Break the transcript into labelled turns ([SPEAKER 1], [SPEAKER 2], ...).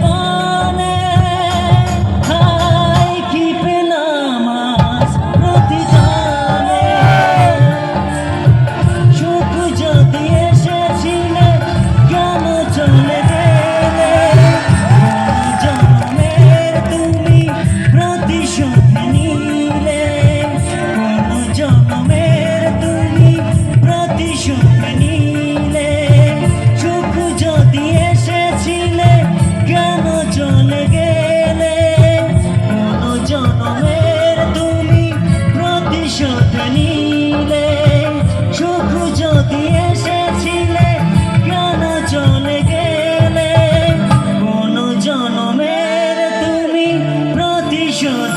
[SPEAKER 1] জীবনে হাই কি পেলাম আজ প্রতিদানে সুখ যদি এসেছিলে কেন চলে গেলে জন্মের তুমি প্রতিশোধ নিলে জন্মের তুমি প্রতিশোধ নিলে সুখ যদি এসেছিলে কেন চলে গেলে জন্মের তুমি প্রতিশোধ নিলে সুখ যদি এসেছিলে কেন চলে গেলে জন্মের তুমি প্রতিশোধ